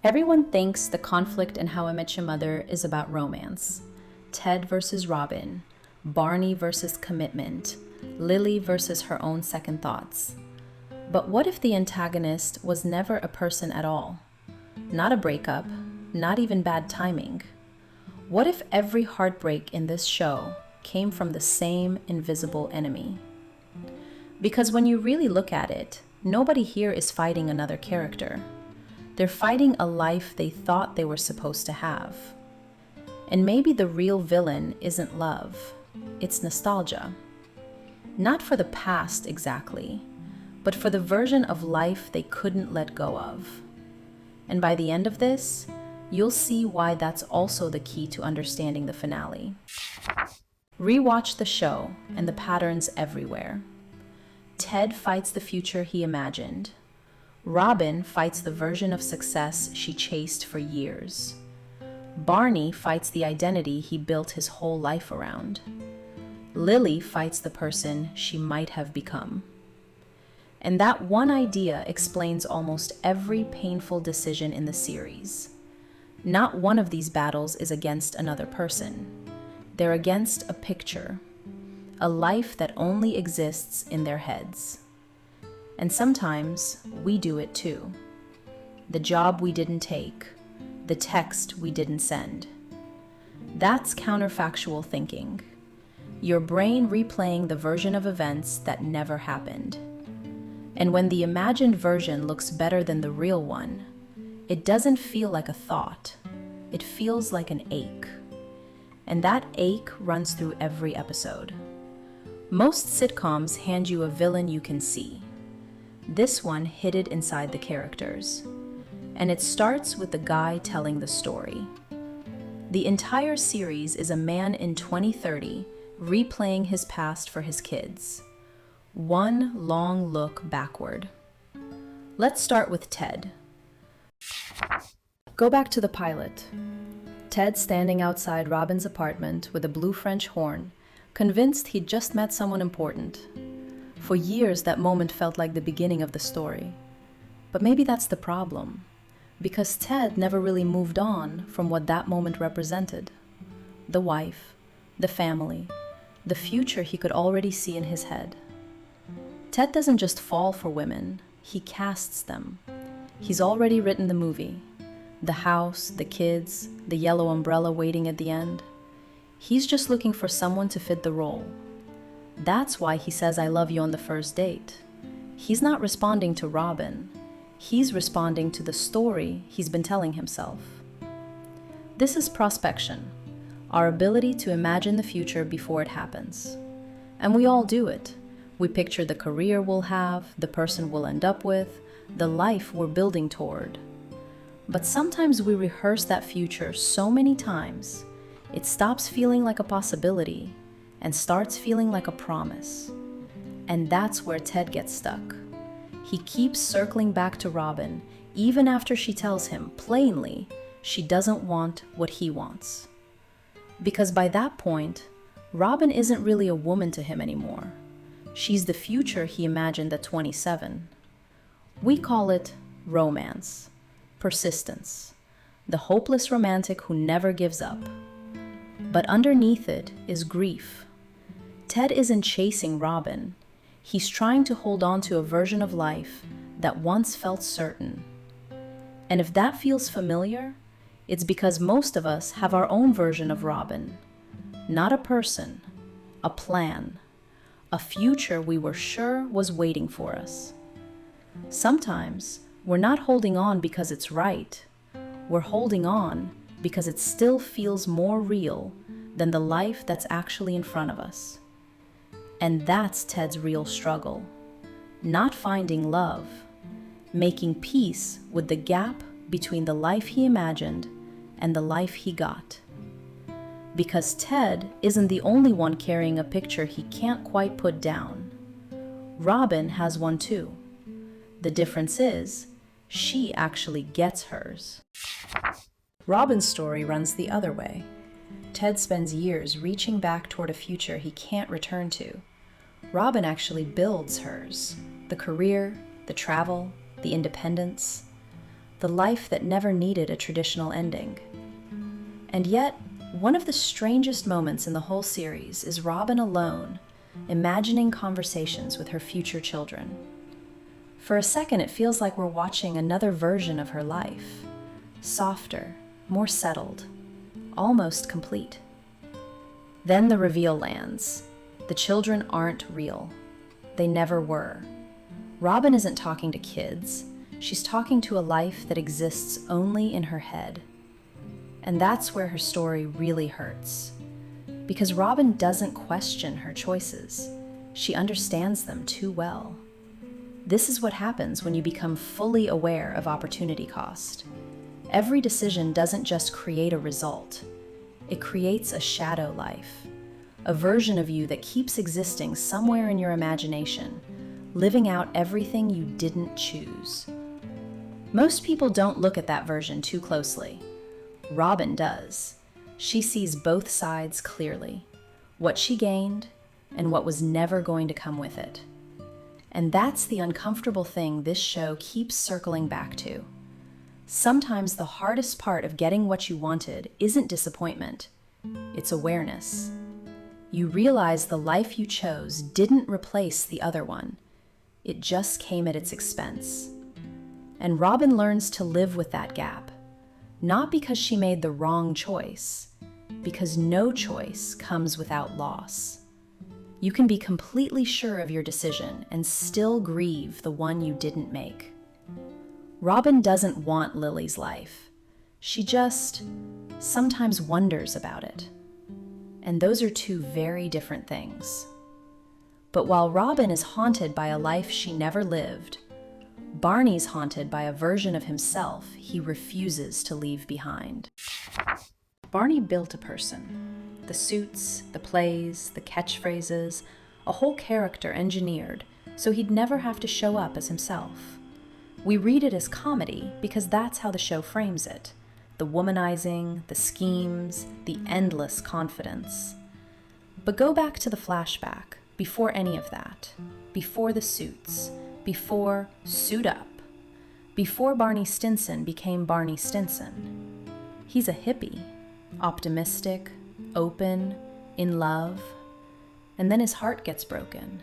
Everyone thinks the conflict in How I Met Your Mother is about romance. Ted versus Robin, Barney versus commitment, Lily versus her own second thoughts. But what if the antagonist was never a person at all? Not a breakup, not even bad timing. What if every heartbreak in this show came from the same invisible enemy? Because when you really look at it, nobody here is fighting another character. They're fighting a life they thought they were supposed to have. And maybe the real villain isn't love, it's nostalgia. Not for the past exactly, but for the version of life they couldn't let go of. And by the end of this, you'll see why that's also the key to understanding the finale. Rewatch the show and the patterns everywhere. Ted fights the future he imagined. Robin fights the version of success she chased for years. Barney fights the identity he built his whole life around. Lily fights the person she might have become. And that one idea explains almost every painful decision in the series. Not one of these battles is against another person. They're against a picture, a life that only exists in their heads. And sometimes we do it too. The job we didn't take, the text we didn't send. That's counterfactual thinking. Your brain replaying the version of events that never happened. And when the imagined version looks better than the real one, it doesn't feel like a thought. It feels like an ache. And that ache runs through every episode. Most sitcoms hand you a villain you can see. This one hid it inside the characters. And it starts with the guy telling the story. The entire series is a man in 2030 replaying his past for his kids. One long look backward. Let's start with Ted. Go back to the pilot. Ted standing outside Robin's apartment with a blue French horn, convinced he'd just met someone important. For years, that moment felt like the beginning of the story. But maybe that's the problem, because Ted never really moved on from what that moment represented. The wife, the family, the future he could already see in his head. Ted doesn't just fall for women, he casts them. He's already written the movie. The house, the kids, the yellow umbrella waiting at the end. He's just looking for someone to fit the role. That's why he says I love you on the first date. He's not responding to Robin. He's responding to the story he's been telling himself. This is prospection, our ability to imagine the future before it happens. And we all do it. We picture the career we'll have, the person we'll end up with, the life we're building toward. But sometimes we rehearse that future so many times, it stops feeling like a possibility and starts feeling like a promise. And that's where Ted gets stuck. He keeps circling back to Robin, even after she tells him plainly she doesn't want what he wants. Because by that point, Robin isn't really a woman to him anymore. She's the future he imagined at 27. We call it romance, persistence, the hopeless romantic who never gives up. But underneath it is grief. Ted isn't chasing Robin. He's trying to hold on to a version of life that once felt certain. And if that feels familiar, it's because most of us have our own version of Robin. Not a person, a plan, a future we were sure was waiting for us. Sometimes we're not holding on because it's right. We're holding on because it still feels more real than the life that's actually in front of us. And that's Ted's real struggle. Not finding love, making peace with the gap between the life he imagined and the life he got. Because Ted isn't the only one carrying a picture he can't quite put down. Robin has one too. The difference is, she actually gets hers. Robin's story runs the other way. Ted spends years reaching back toward a future he can't return to. Robin actually builds hers, the career, the travel, the independence. the life that never needed a traditional ending. And yet, one of the strangest moments in the whole series is Robin alone, imagining conversations with her future children. For a second, it feels like we're watching another version of her life, softer, more settled, almost complete. Then the reveal lands. The children aren't real. They never were. Robin isn't talking to kids. She's talking to a life that exists only in her head. And that's where her story really hurts. Because Robin doesn't question her choices. She understands them too well. This is what happens when you become fully aware of opportunity cost. Every decision doesn't just create a result. It creates a shadow life, a version of you that keeps existing somewhere in your imagination, living out everything you didn't choose. Most people don't look at that version too closely. Robin does. She sees both sides clearly, what she gained and what was never going to come with it. And that's the uncomfortable thing this show keeps circling back to. Sometimes the hardest part of getting what you wanted isn't disappointment, it's awareness. You realize the life you chose didn't replace the other one. It just came at its expense. And Robin learns to live with that gap, not because she made the wrong choice, because no choice comes without loss. You can be completely sure of your decision and still grieve the one you didn't make. Robin doesn't want Lily's life. She just sometimes wonders about it. And those are two very different things. But while Robin is haunted by a life she never lived, Barney's haunted by a version of himself he refuses to leave behind. Barney built a person. The suits, the plays, the catchphrases, a whole character engineered so he'd never have to show up as himself. We read it as comedy because that's how the show frames it. The womanizing, the schemes, the endless confidence. But go back to the flashback, before any of that, before the suits, before Suit Up, before Barney Stinson became Barney Stinson. He's a hippie, optimistic, open, in love, and then his heart gets broken.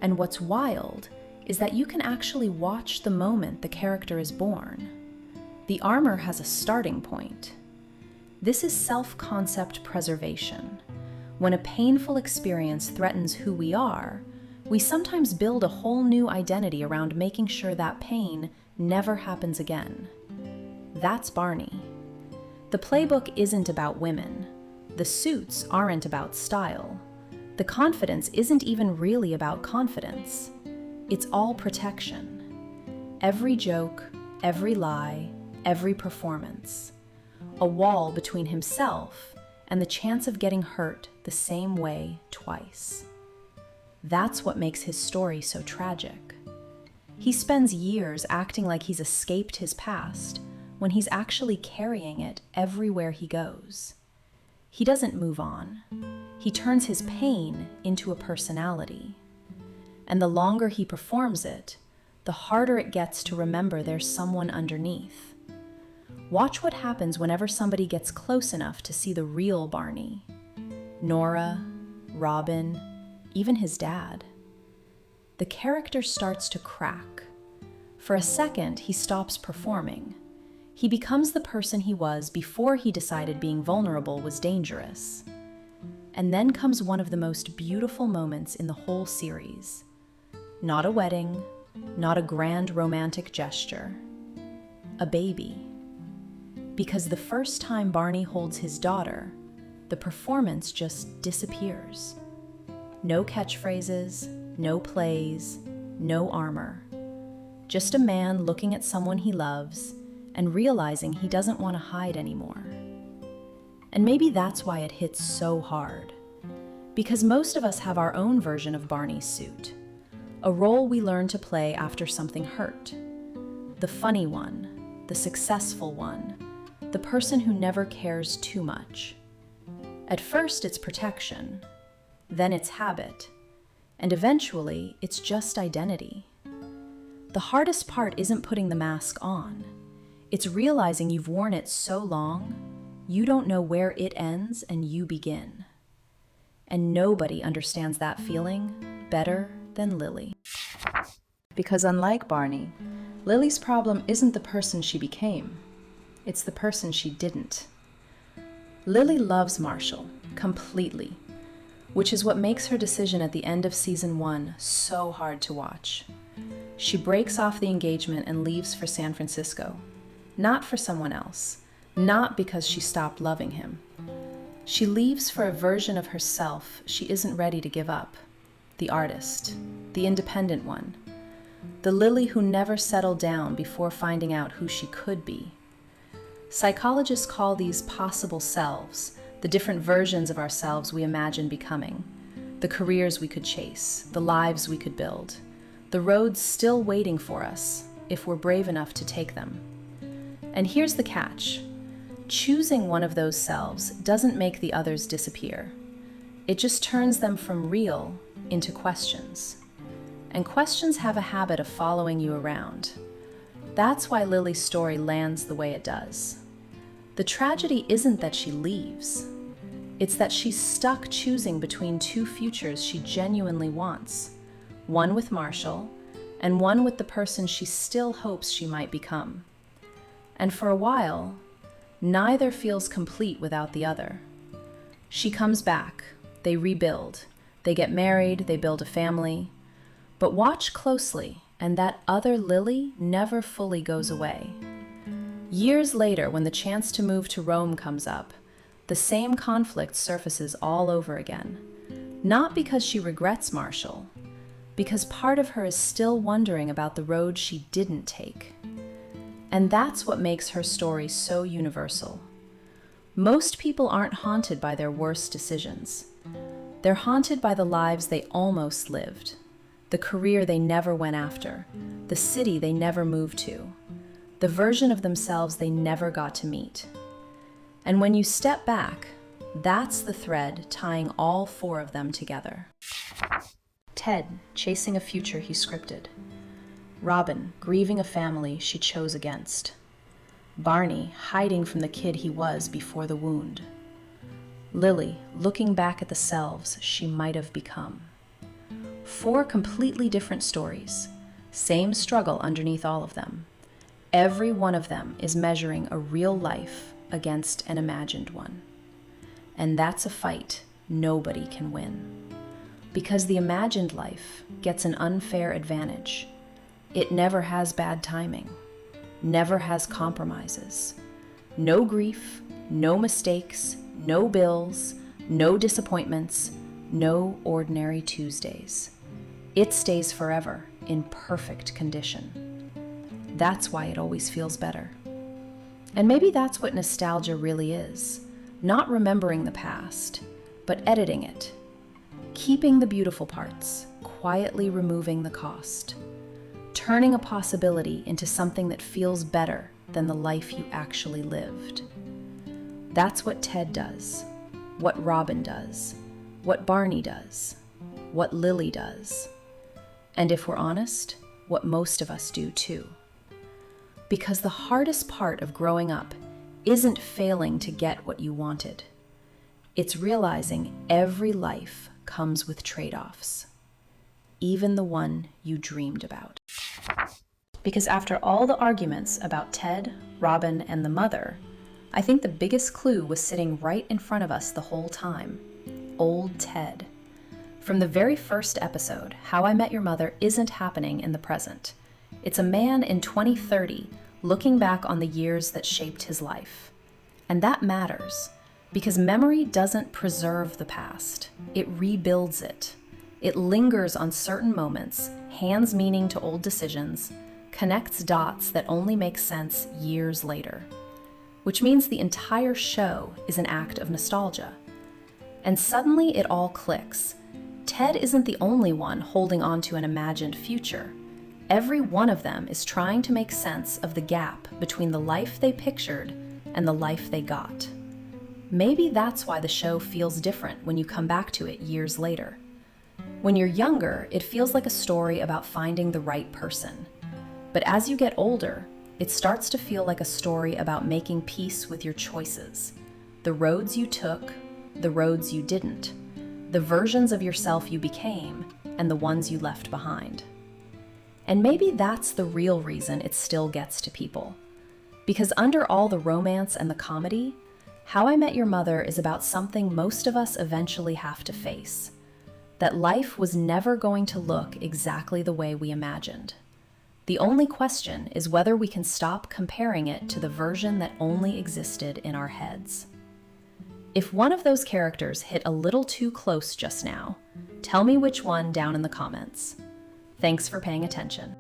And what's wild is that you can actually watch the moment the character is born. The armor has a starting point. This is self-concept preservation. When a painful experience threatens who we are, we sometimes build a whole new identity around making sure that pain never happens again. That's Barney. The playbook isn't about women. The suits aren't about style. The confidence isn't even really about confidence. It's all protection. Every joke, every lie, every performance. A wall between himself and the chance of getting hurt the same way twice. That's what makes his story so tragic. He spends years acting like he's escaped his past when he's actually carrying it everywhere he goes. He doesn't move on. He turns his pain into a personality. And the longer he performs it, the harder it gets to remember there's someone underneath. Watch what happens whenever somebody gets close enough to see the real Barney. Nora, Robin, even his dad. The character starts to crack. For a second, he stops performing. He becomes the person he was before he decided being vulnerable was dangerous. And then comes one of the most beautiful moments in the whole series. Not a wedding, not a grand romantic gesture. A baby. Because the first time Barney holds his daughter, the performance just disappears. No catchphrases, no plays, no armor. Just a man looking at someone he loves and realizing he doesn't want to hide anymore. And maybe that's why it hits so hard. Because most of us have our own version of Barney's suit. A role we learn to play after something hurt. The funny one, the successful one, the person who never cares too much. At first it's protection, then it's habit, and eventually it's just identity. The hardest part isn't putting the mask on. It's realizing you've worn it so long, you don't know where it ends and you begin. And nobody understands that feeling better than Lily. Because unlike Barney, Lily's problem isn't the person she became, it's the person she didn't. Lily loves Marshall completely, which is what makes her decision at the end of season 1 so hard to watch. She breaks off the engagement and leaves for San Francisco, not for someone else, not because she stopped loving him. She leaves for a version of herself she isn't ready to give up, the artist, the independent one, the Lily who never settled down before finding out who she could be. Psychologists call these possible selves, the different versions of ourselves we imagine becoming, the careers we could chase, the lives we could build, the roads still waiting for us if we're brave enough to take them. And here's the catch. Choosing one of those selves doesn't make the others disappear. It just turns them from real into questions. And questions have a habit of following you around. That's why Lily's story lands the way it does. The tragedy isn't that she leaves. It's that she's stuck choosing between two futures she genuinely wants. One with Marshall, and one with the person she still hopes she might become. And for a while, neither feels complete without the other. She comes back, they rebuild, they get married, they build a family. But watch closely, and that other Lily never fully goes away. Years later, when the chance to move to Rome comes up, the same conflict surfaces all over again. Not because she regrets Marshall, because part of her is still wondering about the road she didn't take. And that's what makes her story so universal. Most people aren't haunted by their worst decisions. They're haunted by the lives they almost lived, the career they never went after, the city they never moved to, the version of themselves they never got to meet. And when you step back, that's the thread tying all 4 of them together. Ted, chasing a future he scripted. Robin, grieving a family she chose against. Barney, hiding from the kid he was before the wound. Lily, looking back at the selves she might have become. 4 completely different stories, same struggle underneath all of them. Every one of them is measuring a real life against an imagined one. And that's a fight nobody can win. Because the imagined life gets an unfair advantage. It never has bad timing, never has compromises. No grief, no mistakes, no bills, no disappointments, no ordinary Tuesdays. It stays forever in perfect condition. That's why it always feels better. And maybe that's what nostalgia really is. Not remembering the past, but editing it. Keeping the beautiful parts, quietly removing the cost. Turning a possibility into something that feels better than the life you actually lived. That's what Ted does, what Robin does, what Barney does, what Lily does. And if we're honest, what most of us do too. Because the hardest part of growing up isn't failing to get what you wanted. It's realizing every life comes with trade-offs, even the one you dreamed about. Because after all the arguments about Ted, Robin, and the mother, I think the biggest clue was sitting right in front of us the whole time. Old Ted. From the very first episode, How I Met Your Mother isn't happening in the present. It's a man in 2030 looking back on the years that shaped his life. And that matters, because memory doesn't preserve the past. It rebuilds it. It lingers on certain moments, hands meaning to old decisions, connects dots that only make sense years later. Which means the entire show is an act of nostalgia. And suddenly it all clicks. Ted isn't the only one holding on to an imagined future. Every one of them is trying to make sense of the gap between the life they pictured and the life they got. Maybe that's why the show feels different when you come back to it years later. When you're younger, it feels like a story about finding the right person. But as you get older, it starts to feel like a story about making peace with your choices. The roads you took, the roads you didn't, the versions of yourself you became, and the ones you left behind. And maybe that's the real reason it still gets to people. Because under all the romance and the comedy, How I Met Your Mother is about something most of us eventually have to face. That life was never going to look exactly the way we imagined. The only question is whether we can stop comparing it to the version that only existed in our heads. If one of those characters hit a little too close just now, tell me which one down in the comments. Thanks for paying attention.